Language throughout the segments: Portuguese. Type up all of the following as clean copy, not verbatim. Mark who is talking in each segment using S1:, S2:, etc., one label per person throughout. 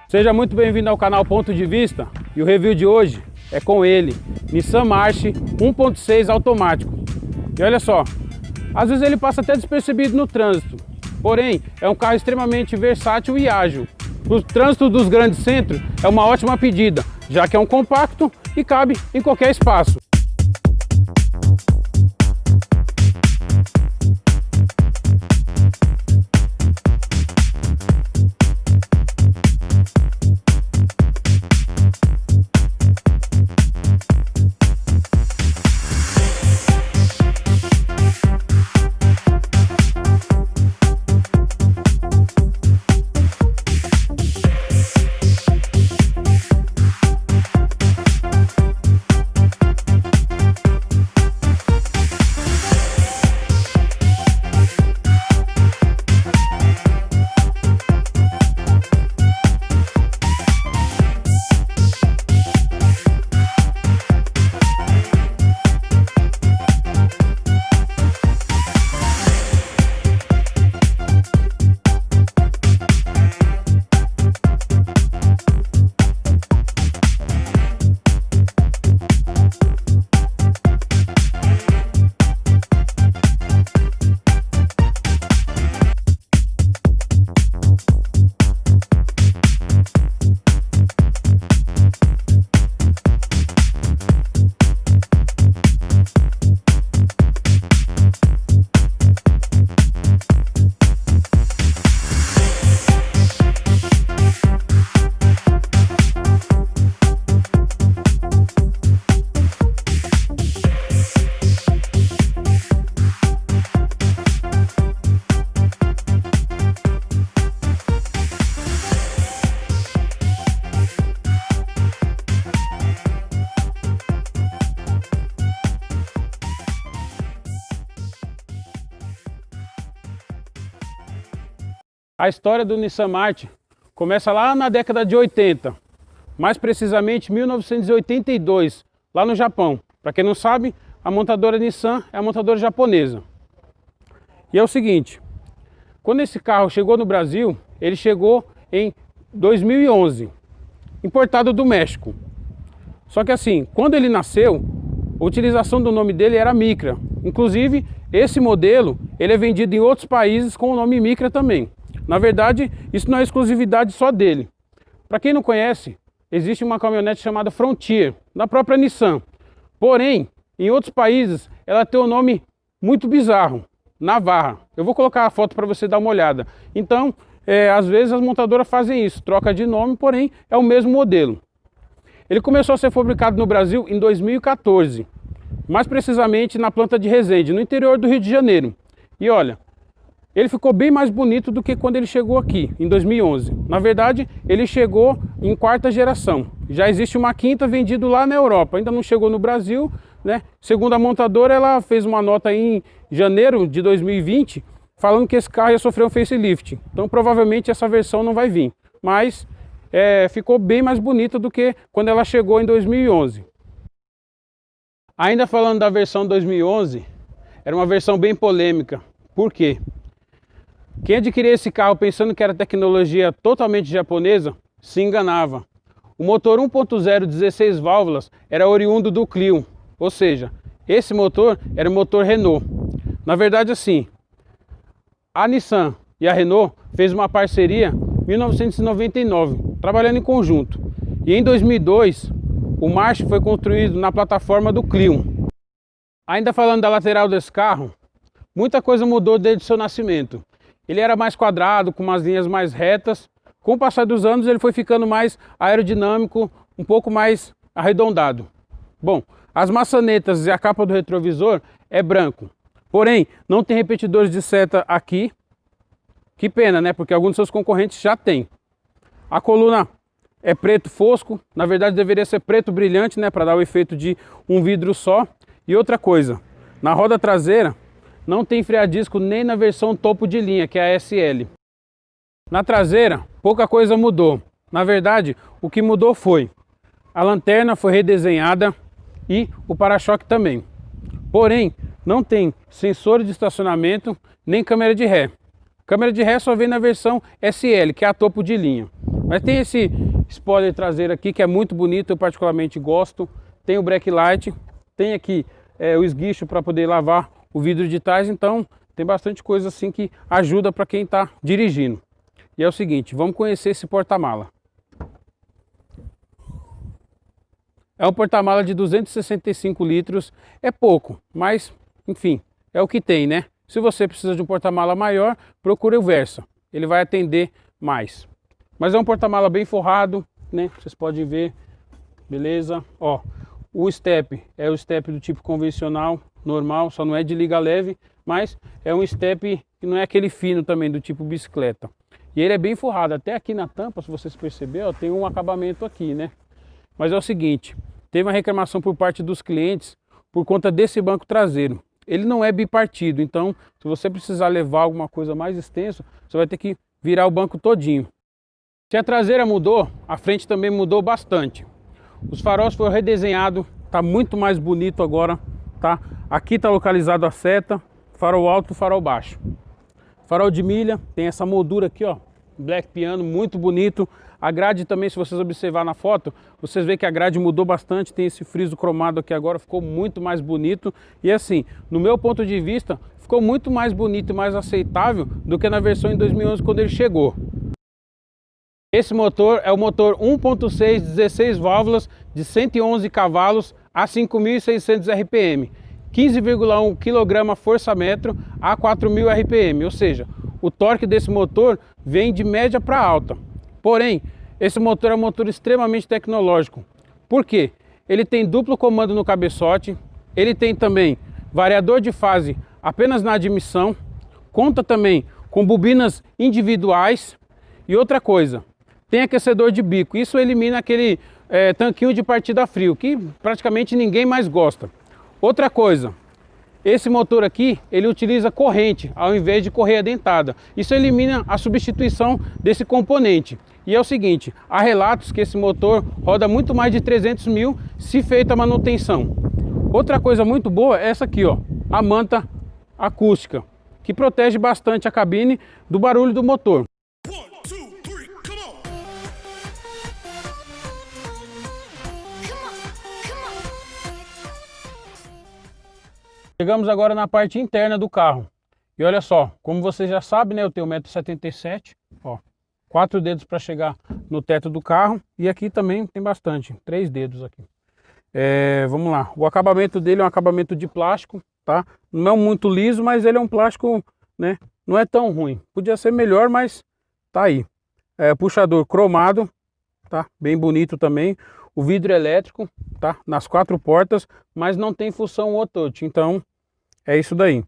S1: Seja muito bem-vindo ao canal Ponto de Vista, e o review de hoje é com ele, Nissan March 1.6 automático. E olha só, às vezes ele passa até despercebido no trânsito, porém é um carro extremamente versátil e ágil. O trânsito dos grandes centros é uma ótima pedida, já que é um compacto e cabe em qualquer espaço. A história do Nissan March começa lá na década de 80, mais precisamente 1982, lá no Japão. Para quem não sabe, a montadora Nissan é a montadora japonesa. E é o seguinte, quando esse carro chegou no Brasil, ele chegou em 2011, importado do México. Só que assim, quando ele nasceu, a utilização do nome dele era Micra. Inclusive, esse modelo ele é vendido em outros países com o nome Micra também. Na verdade, isso não é exclusividade só dele. Para quem não conhece, existe uma caminhonete chamada Frontier, da própria Nissan. Porém, em outros países, ela tem um nome muito bizarro, Navara. Eu vou colocar a foto para você dar uma olhada. Então, às vezes as montadoras fazem isso, troca de nome, porém é o mesmo modelo. Ele começou a ser fabricado no Brasil em 2014, mais precisamente na planta de Resende, no interior do Rio de Janeiro. E olha, ele ficou bem mais bonito do que quando ele chegou aqui, em 2011. Na verdade, ele chegou em quarta geração. Já existe uma quinta vendida lá na Europa, ainda não chegou no Brasil, né? Segundo a montadora, ela fez uma nota em janeiro de 2020, falando que esse carro ia sofrer um facelift. Então, provavelmente, essa versão não vai vir. Mas ficou bem mais bonita do que quando ela chegou em 2011. Ainda falando da versão 2011, era uma versão bem polêmica. Por quê? Quem adquiria esse carro pensando que era tecnologia totalmente japonesa, se enganava. O motor 1.0 16 válvulas era oriundo do Clio, ou seja, esse motor era o motor Renault. Na verdade assim, a Nissan e a Renault fez uma parceria em 1999, trabalhando em conjunto. E em 2002, o March foi construído na plataforma do Clio. Ainda falando da lateral desse carro, muita coisa mudou desde o seu nascimento. Ele era mais quadrado, com umas linhas mais retas. Com o passar dos anos ele foi ficando mais aerodinâmico, um pouco mais arredondado. Bom, as maçanetas e a capa do retrovisor é branco. Porém, não tem repetidores de seta aqui. Que pena, né? Porque alguns dos seus concorrentes já têm. A coluna é preto fosco. Na verdade deveria ser preto brilhante, né? Para dar o efeito de um vidro só. E outra coisa, na roda traseira não tem freio a disco nem na versão topo de linha, que é a SL. Na traseira, pouca coisa mudou. Na verdade, o que mudou foi a lanterna foi redesenhada e o para-choque também. Porém, não tem sensor de estacionamento nem câmera de ré. Câmera de ré só vem na versão SL, que é a topo de linha. Mas tem esse spoiler traseiro aqui que é muito bonito, eu particularmente gosto. Tem o backlight, tem aqui o esguicho para poder lavar o vidro de trás, então tem bastante coisa assim que ajuda para quem está dirigindo. E é o seguinte, vamos conhecer esse porta-mala. É um porta-mala de 265 litros, é pouco, mas enfim, é o que tem, né? Se você precisa de um porta-mala maior, procure o Versa, ele vai atender mais. Mas é um porta-mala bem forrado, né? Vocês podem ver, beleza? Ó, o step é o step do tipo convencional, normal, só não é de liga leve, mas é um step que não é aquele fino também, do tipo bicicleta. E ele é bem forrado, até aqui na tampa, se vocês perceberem, ó, tem um acabamento aqui, né? Mas é o seguinte, teve uma reclamação por parte dos clientes por conta desse banco traseiro. Ele não é bipartido, então se você precisar levar alguma coisa mais extensa, você vai ter que virar o banco todinho. Se a traseira mudou, a frente também mudou bastante. Os faróis foram redesenhados, tá muito mais bonito agora, tá? Aqui tá localizado a seta, farol alto e farol baixo. Farol de milha, tem essa moldura aqui, ó, black piano, muito bonito. A grade também, se vocês observar na foto, vocês veem que a grade mudou bastante, tem esse friso cromado aqui agora, ficou muito mais bonito. E assim, no meu ponto de vista, ficou muito mais bonito e mais aceitável do que na versão em 2011 quando ele chegou. Esse motor é o motor 1.6 16 válvulas de 111 cavalos a 5.600 RPM, 15,1 kg força-metro a 4.000 RPM, ou seja, o torque desse motor vem de média para alta. Porém, esse motor é um motor extremamente tecnológico. Por quê? Ele tem duplo comando no cabeçote, ele tem também variador de fase apenas na admissão, conta também com bobinas individuais e outra coisa, tem aquecedor de bico. Isso elimina aquele tanquinho de partida frio, que praticamente ninguém mais gosta. Outra coisa, esse motor aqui, ele utiliza corrente ao invés de correia dentada. Isso elimina a substituição desse componente. E é o seguinte, há relatos que esse motor roda muito mais de 300 mil se feita a manutenção. Outra coisa muito boa é essa aqui, ó, a manta acústica, que protege bastante a cabine do barulho do motor. Chegamos agora na parte interna do carro. E olha só, como você já sabe, né, eu tenho 1,77 m, ó, 4 dedos para chegar no teto do carro. E aqui também tem bastante, 3 dedos aqui. Vamos lá, o acabamento dele é um acabamento de plástico, tá? Não é muito liso, mas ele é um plástico, né, não é tão ruim. Podia ser melhor, mas tá aí. Puxador cromado, tá? Bem bonito também. O vidro elétrico, tá? Nas 4 portas, mas não tem função auto-touch, então é isso daí.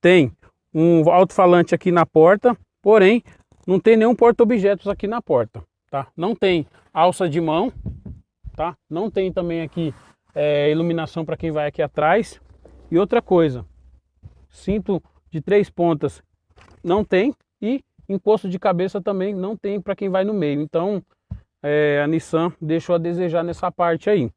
S1: Tem um alto-falante aqui na porta, porém não tem nenhum porta-objetos aqui na porta, tá? Não tem alça de mão, tá? Não tem também aqui iluminação para quem vai aqui atrás. E outra coisa, cinto de 3 pontas não tem e encosto de cabeça também não tem para quem vai no meio. Então a Nissan deixou a desejar nessa parte aí.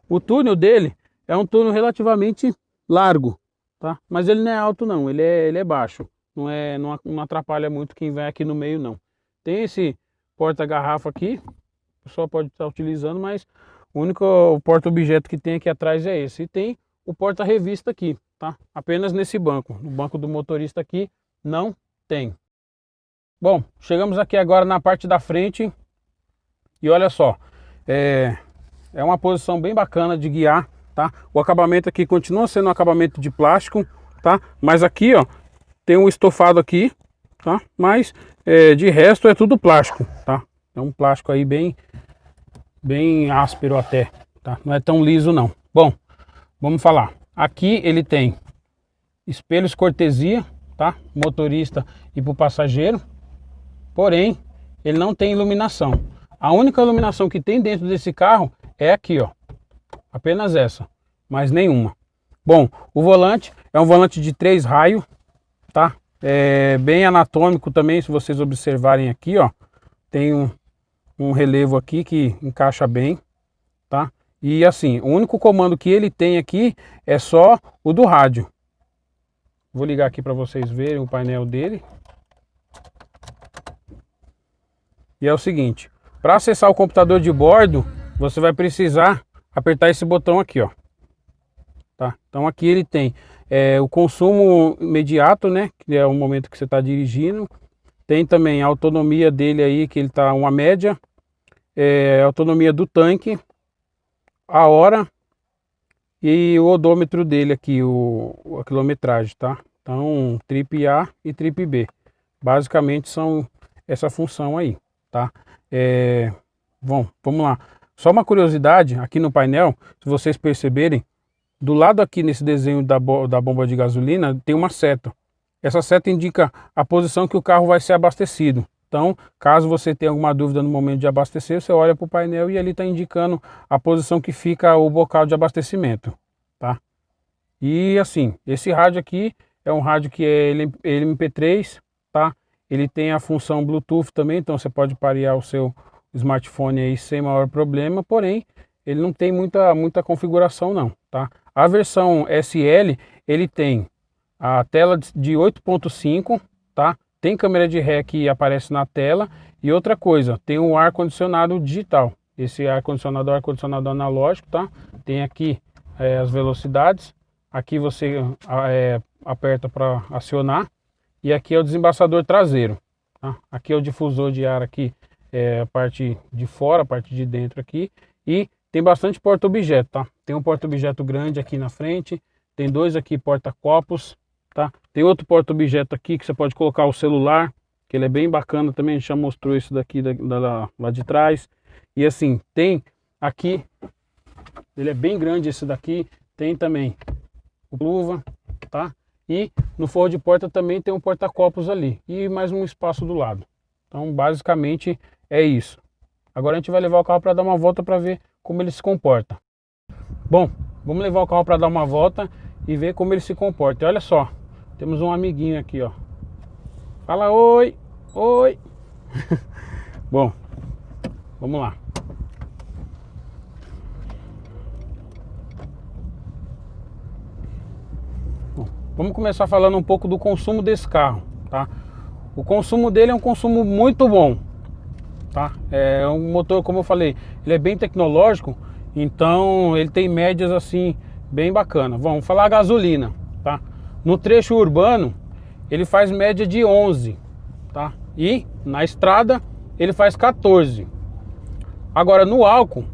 S1: O túnel dele é um túnel relativamente largo, tá? Mas ele não é alto não, ele é baixo. Não atrapalha muito quem vai aqui no meio não. Tem esse porta-garrafa aqui, o pessoal pode estar utilizando, mas o único porta-objeto que tem aqui atrás é esse. E tem o porta-revista aqui, tá? Apenas nesse banco. No banco do motorista aqui não tem. Bom, chegamos aqui agora na parte da frente. E olha só, é uma posição bem bacana de guiar, tá? O acabamento aqui continua sendo um acabamento de plástico, tá? Mas aqui, ó, tem um estofado aqui, tá? Mas de resto é tudo plástico, tá? É um plástico aí bem áspero até, tá? Não é tão liso não. Bom, vamos falar. Aqui ele tem espelhos cortesia, tá? Motorista e para o passageiro. Porém, ele não tem iluminação. A única iluminação que tem dentro desse carro é aqui, ó. Apenas essa, mais nenhuma. Bom, o volante é um volante de 3 raios, tá? Bem anatômico também, se vocês observarem aqui, ó. Tem um relevo aqui que encaixa bem, tá? E assim, o único comando que ele tem aqui é só o do rádio. Vou ligar aqui para vocês verem o painel dele. E é o seguinte, Para acessar o computador de bordo, você vai precisar apertar esse botão aqui, ó. Tá? Então aqui ele tem o consumo imediato, né? Que é o momento que você está dirigindo. Tem também a autonomia dele aí, que ele tá uma média. A autonomia do tanque, a hora e o odômetro dele aqui, a quilometragem, tá? Então, trip A e trip B. Basicamente são essa função aí, tá? Bom, vamos lá. Só uma curiosidade, aqui no painel, se vocês perceberem, do lado aqui nesse desenho da bomba de gasolina, tem uma seta. Essa seta indica a posição que o carro vai ser abastecido. Então, caso você tenha alguma dúvida no momento de abastecer, você olha para o painel e ali está indicando a posição que fica o bocal de abastecimento, tá? E assim, esse rádio aqui é um rádio que é LMP3, tá? Ele tem a função Bluetooth também, então você pode parear o seu smartphone aí sem maior problema, porém, ele não tem muita configuração não, tá? A versão SL, ele tem a tela de 8.5, tá? Tem câmera de ré que aparece na tela. E outra coisa, tem um ar-condicionado digital. Esse ar-condicionado é um ar-condicionado analógico, tá? Tem aqui as velocidades. Aqui você aperta para acionar. E aqui é o desembaçador traseiro, tá? Aqui é o difusor de ar aqui, a parte de fora, a parte de dentro aqui. E tem bastante porta-objeto, tá? Tem um porta-objeto grande aqui na frente. Tem dois aqui porta-copos. Tá? Tem outro porta-objeto aqui que você pode colocar o celular, que ele é bem bacana também, a gente já mostrou isso daqui lá de trás. E assim, tem aqui, ele é bem grande esse daqui, tem também o luva, tá? E no forro de porta também tem um porta-copos ali, e mais um espaço do lado. Então basicamente é isso. Agora a gente vai levar o carro para dar uma volta para ver como ele se comporta. Bom, vamos levar o carro para dar uma volta e ver como ele se comporta. E olha só, temos um amiguinho aqui, ó. Fala oi, oi. Bom, vamos lá. Bom, vamos começar falando um pouco do consumo desse carro, tá? O consumo dele é um consumo muito bom, tá? É um motor, como eu falei, ele é bem tecnológico, então ele tem médias assim bem bacana. Vamos falar a gasolina, tá? No trecho urbano, ele faz média de 11, tá? E na estrada, ele faz 14. Agora, no álcool,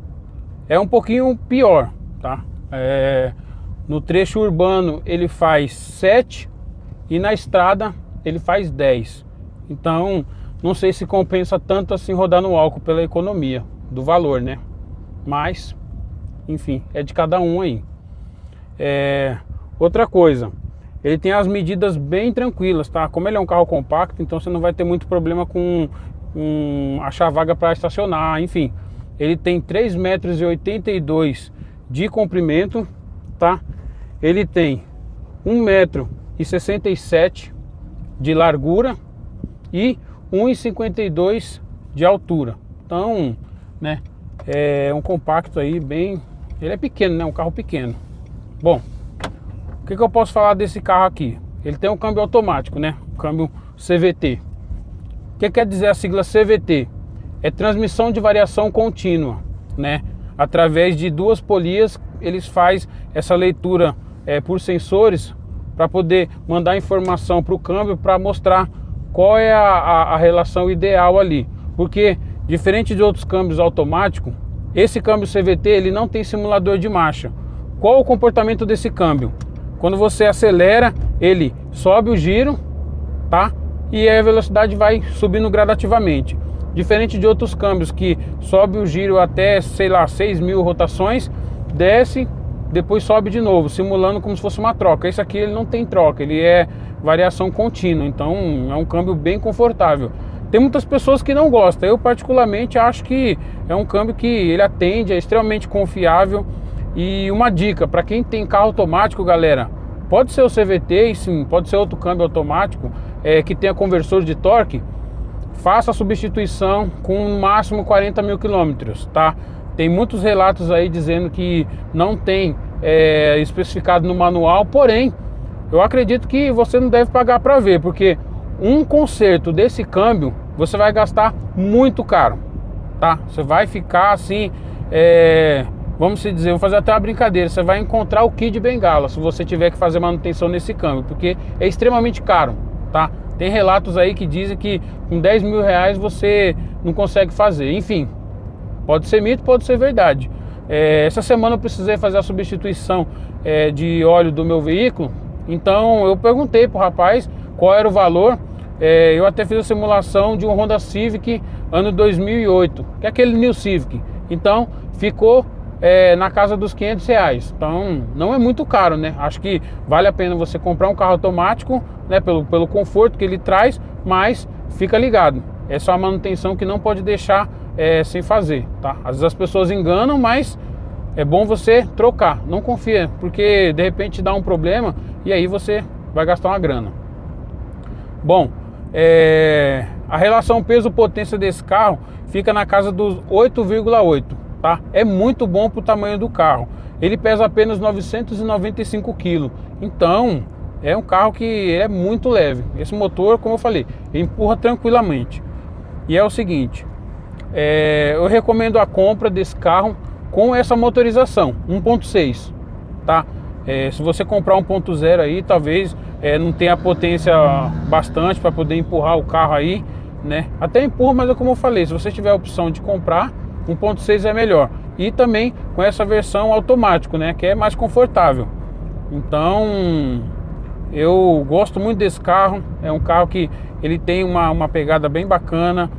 S1: é um pouquinho pior, tá? No trecho urbano, ele faz 7 e na estrada, ele faz 10. Então, não sei se compensa tanto assim rodar no álcool pela economia do valor, né? Mas, enfim, é de cada um aí. Outra coisa, ele tem as medidas bem tranquilas, tá? Como ele é um carro compacto, então você não vai ter muito problema com achar vaga para estacionar, enfim. Ele tem 3,82 m de comprimento, tá? Ele tem 1,67 m de largura e 1,52 m de altura. Então, né, é um compacto aí bem... Ele é pequeno, né? Um carro pequeno. Bom, o que eu posso falar desse carro aqui? Ele tem um câmbio automático, né? Câmbio CVT. O que quer dizer a sigla CVT? É transmissão de variação contínua, né? Através de duas polias, eles fazem essa leitura por sensores para poder mandar informação para o câmbio para mostrar qual é a relação ideal ali. Porque, diferente de outros câmbios automáticos, esse câmbio CVT ele não tem simulador de marcha. Qual o comportamento desse câmbio? Quando você acelera, ele sobe o giro, tá? E a velocidade vai subindo gradativamente. Diferente de outros câmbios que sobe o giro até, sei lá, 6.000 rotações, desce, depois sobe de novo, simulando como se fosse uma troca. Esse aqui ele não tem troca, ele é variação contínua, então é um câmbio bem confortável. Tem muitas pessoas que não gostam, eu particularmente acho que é um câmbio que ele atende, é extremamente confiável. E uma dica, para quem tem carro automático, galera, pode ser o CVT, e sim, pode ser outro câmbio automático que tenha conversor de torque, faça a substituição com no máximo 40.000 km, tá? Tem muitos relatos aí dizendo que não tem especificado no manual, porém, eu acredito que você não deve pagar para ver, porque um conserto desse câmbio você vai gastar muito caro, tá? Você vai ficar assim, vamos dizer, vou fazer até uma brincadeira, você vai encontrar o kit de bengala se você tiver que fazer manutenção nesse câmbio, porque é extremamente caro, tá? Tem relatos aí que dizem que com 10 mil reais você não consegue fazer. Enfim, pode ser mito, pode ser verdade. Essa semana eu precisei fazer a substituição de óleo do meu veículo. Então eu perguntei pro rapaz qual era o valor. Eu até fiz a simulação de um Honda Civic ano 2008, que é aquele New Civic. Então ficou na casa dos 500 reais. Então não é muito caro, né? Acho que vale a pena você comprar um carro automático, né? Pelo conforto que ele traz, mas fica ligado. É só a manutenção que não pode deixar sem fazer, tá? Às vezes as pessoas enganam, mas é bom você trocar. Não confia, porque de repente dá um problema e aí você vai gastar uma grana. Bom, a relação peso-potência desse carro fica na casa dos 8,8, tá? É muito bom para o tamanho do carro. Ele pesa apenas 995 kg. Então, é um carro que é muito leve. Esse motor, como eu falei, empurra tranquilamente. E é o seguinte, eu recomendo a compra desse carro com essa motorização 1.6, tá? Se você comprar 1.0 aí, talvez não tenha potência bastante para poder empurrar o carro aí, né? Até empurra, mas é como eu falei, se você tiver a opção de comprar, 1.6 é melhor. E também com essa versão automático, né? Que é mais confortável. Então, eu gosto muito desse carro. É um carro que ele tem uma pegada bem bacana.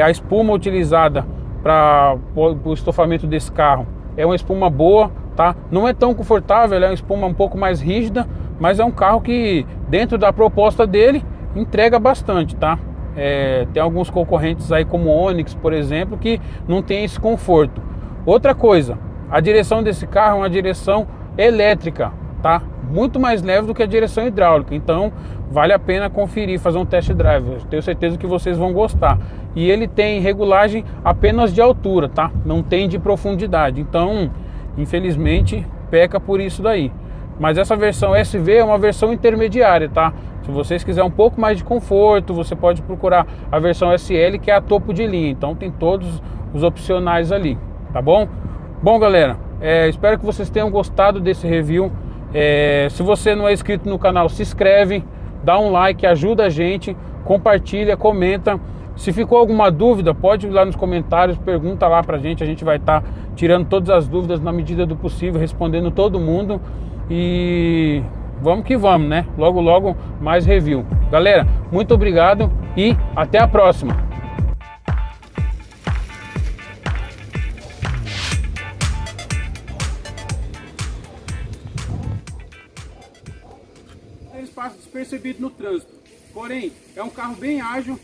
S1: A espuma utilizada para o estofamento desse carro é uma espuma boa, tá? Não é tão confortável, é uma espuma um pouco mais rígida, mas é um carro que dentro da proposta dele entrega bastante, tá? Tem alguns concorrentes aí como o Onix, por exemplo, que não tem esse conforto. Outra coisa, a direção desse carro é uma direção elétrica, tá? Muito mais leve do que a direção hidráulica, então vale a pena conferir, fazer um test drive. Eu tenho certeza que vocês vão gostar. E ele tem regulagem apenas de altura, tá? Não tem de profundidade, então infelizmente peca por isso daí. Mas essa versão SV é uma versão intermediária, tá? Se vocês quiserem um pouco mais de conforto, você pode procurar a versão SL, que é a topo de linha. Então tem todos os opcionais ali, tá bom? Bom, galera, espero que vocês tenham gostado desse review. Se você não é inscrito no canal, se inscreve, dá um like, ajuda a gente, compartilha, comenta. Se ficou alguma dúvida, pode ir lá nos comentários, pergunta lá pra gente. A gente vai estar tirando todas as dúvidas na medida do possível, respondendo todo mundo. E vamos que vamos, né? Logo, logo mais review. Galera, muito obrigado e até a próxima. Eles passam despercebido no trânsito. Porém, é um carro bem ágil.